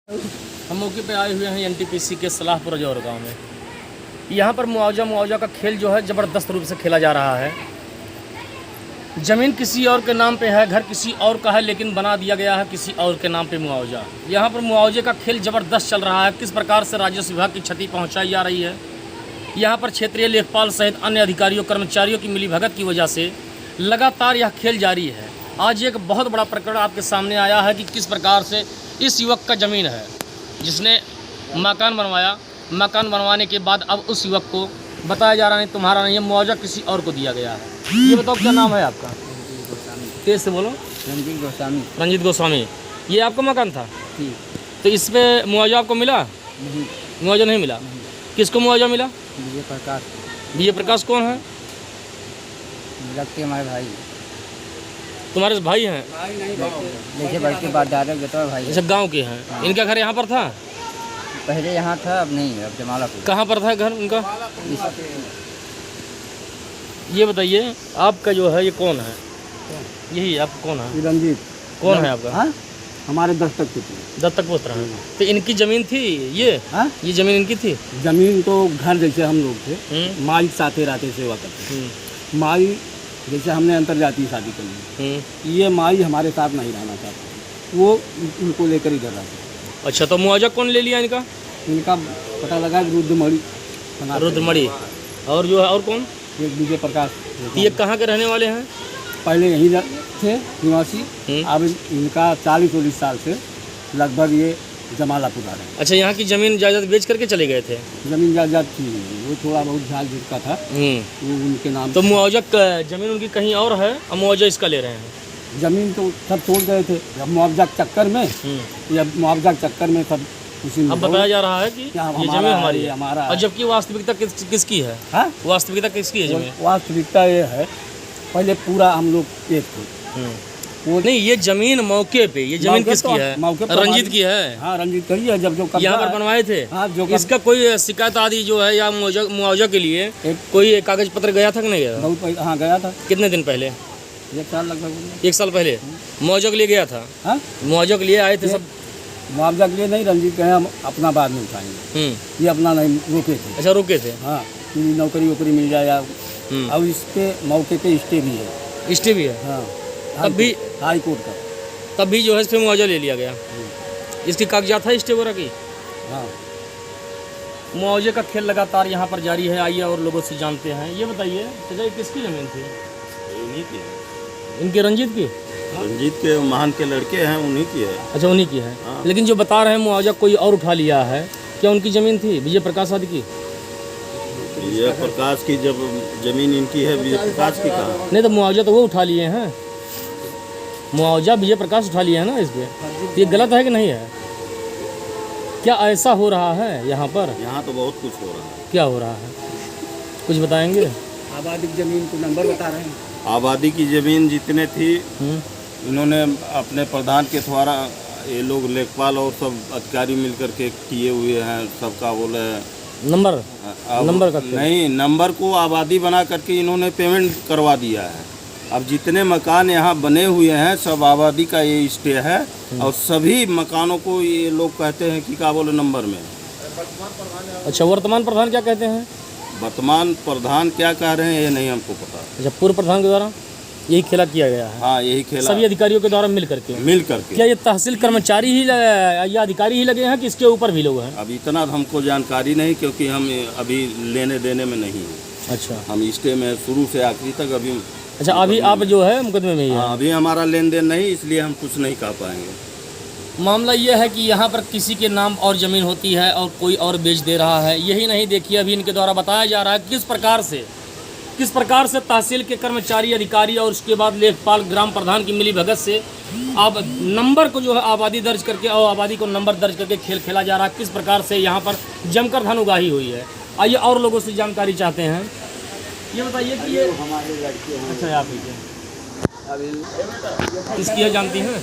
हम मौके पे आए हुए हैं एनटीपीसी के सलाहपुर जौहर गाँव में। यहाँ पर मुआवजा का खेल जो है ज़बरदस्त रूप से खेला जा रहा है। ज़मीन किसी और के नाम पे है, घर किसी और का है, लेकिन बना दिया गया है किसी और के नाम पे मुआवजा। यहाँ पर मुआवजे का खेल ज़बरदस्त चल रहा है। किस प्रकार से राजस्व विभाग की क्षति पहुँचाई जा रही है, यहाँ पर क्षेत्रीय लेखपाल सहित अन्य अधिकारियों कर्मचारियों की मिलीभगत की वजह से लगातार यह खेल जारी है। आज एक बहुत बड़ा प्रकरण आपके सामने आया है कि किस प्रकार से इस युवक का ज़मीन है जिसने मकान बनवाया। मकान बनवाने के बाद अब उस युवक को बताया जा रहा नहीं तुम्हारा नहीं है, मुआवजा किसी और को दिया गया है। ये बताओ क्या नाम है आपका? तेज से बोलो। रंजीत गोस्वामी। रंजीत गोस्वामी। ये आपका मकान था? ठीक। तो इस पर मुआवजा आपको मिला? नहीं। मुआवजा नहीं मिला। किसको मुआवजा मिला? विजय प्रकाश। विजय प्रकाश कौन है? लगते हमारे भाई। तुम्हारे भाई हैं? जैसे भाई के बाद दादा के तो भाई। अच्छा, गांव के हैं। इनका घर यहाँ पर था? पहले यहाँ था, अब नहीं है, अब जमालापुर। कहाँ पर था घर उनका? ये बताइए आपका जो है ये कौन है? यही आप कौन है? रंजीत। कौन है आपका? हाँ, हमारे दस्तक पुत्र। दत्तक पुत्र हैं। तो इनकी ज़मीन थी ये? हाँ, ये ज़मीन इनकी थी? जमीन तो घर जैसे हम लोग थे, माई साथे रहते सेवा करते। माई जैसे हमने अंतरजातीय शादी कर ली, ये माई हमारे साथ नहीं रहना चाहती, वो उनको लेकर इधर रहते। अच्छा, तो मुआवजा कौन ले लिया इनका? इनका पता लगा रुद्रमणि। रुद्रमणि। और जो है और कौन? एक विजय प्रकाश। ये कहाँ के रहने वाले हैं? पहले यहीं थे निवासी, अब इनका 40-40 साल से लगभग ये जमालापुर आ रहे हैं। अच्छा, यहाँ की ज़मीन जायदाद बेच करके चले गए थे? जमीन जायदाद थी, वो थोड़ा बहुत झाल झुटका था, वो उनके नाम। तो मुआवजा ज़मीन उनकी कहीं और है और मुआवजा इसका ले रहे हैं? जमीन तो सब छोड़ गए थे, अब मुआवजा के चक्कर में, या मुआवजा के चक्कर में सब उसी में। अब बताया जा रहा है कि ये जमीन हमारी है, हमारा। और जबकि वास्तविकता किसकी है? हाँ? वास्तविकता किसकी है जमीन? वास्तविकता ये है, पहले पूरा हम लोग एक थे। वो नहीं, ये जमीन मौके पे, ये जमीन किसकी है? रंजीत की है। हाँ, रंजीत की है। जब जो यहाँ पर बनवाए थे। हाँ, जो इसका कोई शिकायत आदि जो है या मुआवजा के लिए कोई कागज पत्र गया था कि नहीं गया? बहुत। हाँ, गया था। कितने दिन पहले? 1 साल लगभग। 1 साल पहले मुआवजा के लिए गया था? हाँ, मुआवजा के लिए आए थे सब? मुआवजा के लिए नहीं, रंजीत कहे हम अपना बाद में उठाएंगे, ये अपना नहीं रोके थे। अच्छा, रुके थे। हाँ, नौकरी वोकरी मिल जाए। अब इसके मौके पे स्टे भी है। स्टे भी है? हाँ, तब भी हाई कोर्ट का। तब भी जो है इस पर मुआवजा ले लिया गया। इसकी कागजात है स्टे वगैरह की? हाँ। मुआवजे का खेल लगातार यहाँ पर जारी है। आइए और लोगों से जानते हैं। ये बताइए चाचा, ये किसकी ज़मीन थी? उन्हीं की है। इनके रंजीत की? रंजीत के महान के लड़के हैं, उन्हीं की है। अच्छा, उन्हीं की है। हाँ। लेकिन जो बता रहे हैं मुआवजा कोई और उठा लिया है, क्या उनकी ज़मीन थी विजय प्रकाश आदि की? विजय प्रकाश की जब जमीन इनकी है, विजय प्रकाश की कहाँ? नहीं, तो मुआवजा तो वो उठा लिए हैं। मुआवजा विजय प्रकाश उठा लिए हैं ना इस पर। ये गलत है कि नहीं है? क्या ऐसा हो रहा है यहाँ पर? यहाँ तो बहुत कुछ हो रहा है। क्या हो रहा है, कुछ बताएंगे? आबादी की जमीन को नंबर बता रहे हैं। आबादी की जमीन जितने थी, इन्होंने अपने प्रधान के द्वारा ये लोग लेखपाल और सब अधिकारी मिलकर के किए हुए हैं। सबका बोले नंबर का नहीं, नंबर को आबादी बना करके इन्होंने पेमेंट करवा दिया है। अब जितने मकान यहाँ बने हुए हैं सब आबादी का ये स्टे है, और सभी मकानों को ये लोग कहते हैं कि क्या बोले नंबर में। अच्छा, वर्तमान प्रधान क्या कहते हैं? वर्तमान प्रधान क्या कह रहे हैं ये नहीं हमको पता। अच्छा, पूर्व प्रधान के द्वारा यही खेला किया गया है? हाँ, यही खेला सभी अधिकारियों के द्वारा मिल करके। क्या ये तहसील कर्मचारी ही या अधिकारी ही लगे हैं कि इसके ऊपर भी लोग हैं? अब इतना हमको जानकारी नहीं, क्योंकि हम अभी लेने देने में नहीं हैं। अच्छा, हम स्टे में शुरू से आखिरी तक अभी। अच्छा, अभी आप जो है मुकदमे में ही हाँ, है? अभी हमारा लेन देन नहीं, इसलिए हम कुछ नहीं कह पाएंगे। मामला ये है कि यहाँ पर किसी के नाम और ज़मीन होती है और कोई और बेच दे रहा है। यही नहीं, देखिए अभी इनके द्वारा बताया जा रहा है किस प्रकार से तहसील के कर्मचारी, अधिकारी और उसके बाद लेखपाल, ग्राम प्रधान की मिलीभगत से अब नंबर को जो है आबादी दर्ज करके और आबादी को नंबर दर्ज करके खेल खेला जा रहा है। किस प्रकार से यहाँ पर जमकर धन उगाही हुई है। आइए और लोगों से जानकारी चाहते हैं। ये बताइए कि ये हमारे लड़के हैं। अच्छा, आप ही के किसकी है जानती हैं?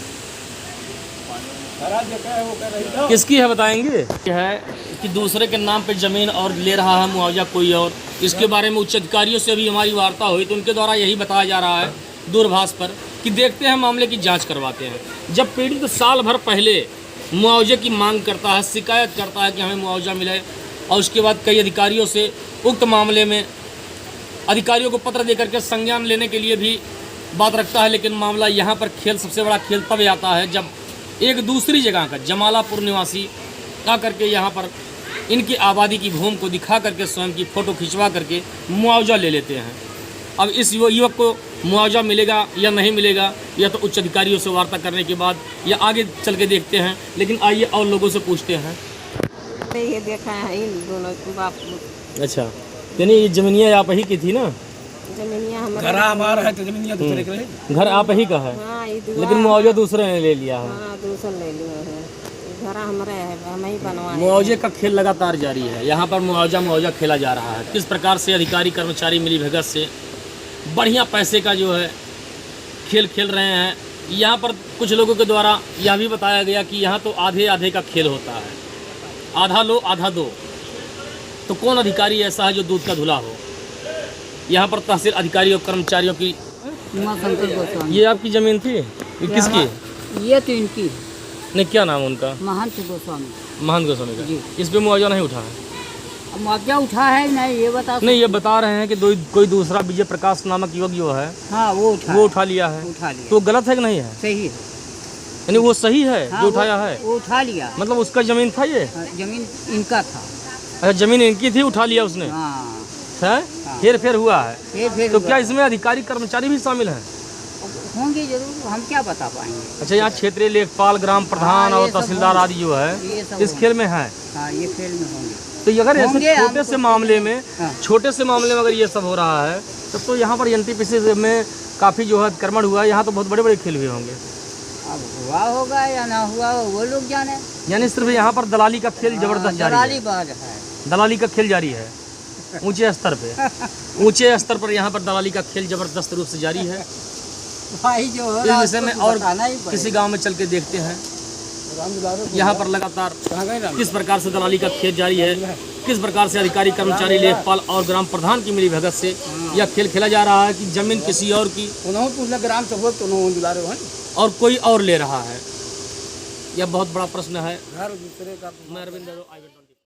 किसकी है बताएंगे? यह है कि दूसरे के नाम पे ज़मीन और ले रहा है मुआवजा कोई और। इसके बारे में उच्च अधिकारियों से भी हमारी वार्ता हुई तो उनके द्वारा यही बताया जा रहा है दूरभाष पर कि देखते हैं, मामले की जांच करवाते हैं। जब पीड़ित साल भर पहले मुआवजे की मांग करता है, शिकायत करता है कि हमें मुआवजा मिले, और उसके बाद कई अधिकारियों से उक्त मामले में अधिकारियों को पत्र देकर के संज्ञान लेने के लिए भी बात रखता है। लेकिन मामला यहाँ पर खेल, सबसे बड़ा खेल तब आता है जब एक दूसरी जगह का जमालापुर निवासी आ करके यहाँ पर इनकी आबादी की भूमि को दिखा करके स्वयं की फ़ोटो खिंचवा करके मुआवजा ले लेते हैं। अब इस युवक को मुआवजा मिलेगा या नहीं मिलेगा, या तो उच्च अधिकारियों से वार्ता करने के बाद या आगे चल के देखते हैं। लेकिन आइए और लोगों से पूछते हैं। ये देखा है इन दोनों बाप। अच्छा, यानी ये जमीनिया आप ही की थी ना? जमीनिया घर हमारा है तो जमीनिया दूसरे के रहे। घर आप ही का है, हाँ, लेकिन मुआवजा दूसरे ने ले लिया है। हाँ, दूसरा ले लिया है। घर हमारे है, हम ही बनवाए। मुआवजे का खेल लगातार जारी है। यहाँ पर मुआवजा खेला जा रहा है। किस प्रकार से अधिकारी कर्मचारी मिली भगत से बढ़िया पैसे का जो है खेल खेल रहे हैं। यहाँ पर कुछ लोगों के द्वारा यह भी बताया गया कि यहाँ तो आधे आधे का खेल होता है, आधा लो आधा दो। तो कौन अधिकारी ऐसा है जो दूध का धुला हो? यहाँ पर तहसील अधिकारी और कर्मचारियों की। उमाशंकर गोस्वामी। ये आपकी ज़मीन थी? ये किसकी? ये तो इनकी। नहीं, क्या नाम उनका? महंत गोस्वामी। महंत गोस्वामी का। जी। इस पे मुआवजा नहीं उठा है? अब मुआवजा उठा है नहीं, ये बता। नहीं, ये बता रहे हैं कि कोई दूसरा विजय प्रकाश नामक युवक जो है हाँ, वो उठा लिया है। उठा लिया। तो गलत है कि नहीं है? सही है। यानी वो सही है हाँ, जो उठाया है? वो उठा लिया। मतलब उसका जमीन था ये? जमीन इनका था। अच्छा, जमीन इनकी थी, उठा लिया उसने? हाँ। है? हेर फेर हुआ है? फिर तो क्या इसमें अधिकारी कर्मचारी भी शामिल हैं? होंगे जरूर, हम क्या बता पाएंगे। अच्छा, यहाँ क्षेत्रीय लेखपाल, ग्राम प्रधान हाँ, और ये सब तहसीलदार होंगे। आदि जो है ये सब इस खेल में है। हाँ, ये खेल में होंगे। तो अगर ऐसे होंगे, छोटे हमको से मामले में हाँ। छोटे से मामले में अगर ये सब हो रहा है तब तो यहाँ पर एनटीपीसी में काफ़ी जो है अतिक्रमण हुआ है। यहाँ तो बहुत बड़े बड़े खेल हुए होंगे। अब हुआ होगा या ना हुआ हो, वो लोग जाने। यानी सिर्फ यहाँ पर दलाली का खेल जबरदस्त जारी दलाली है। बाज है। दलाली का खेल जारी है ऊंचे स्तर पे। ऊंचे स्तर पर यहाँ पर दलाली का खेल जबरदस्त रूप से जारी है। भाई जो हो इस रहा है विषय में उसको और बताना ही पड़ेगा। किसी गांव में चल के देखते हैं यहाँ पर लगातार किस प्रकार से दलाली का खेल जारी है, किस प्रकार से अधिकारी कर्मचारी लेखपाल और ग्राम प्रधान की मिली भगत से यह खेल खेला जा रहा है कि जमीन किसी और की और कोई और ले रहा है। यह बहुत बड़ा प्रश्न है। मैं अरविंद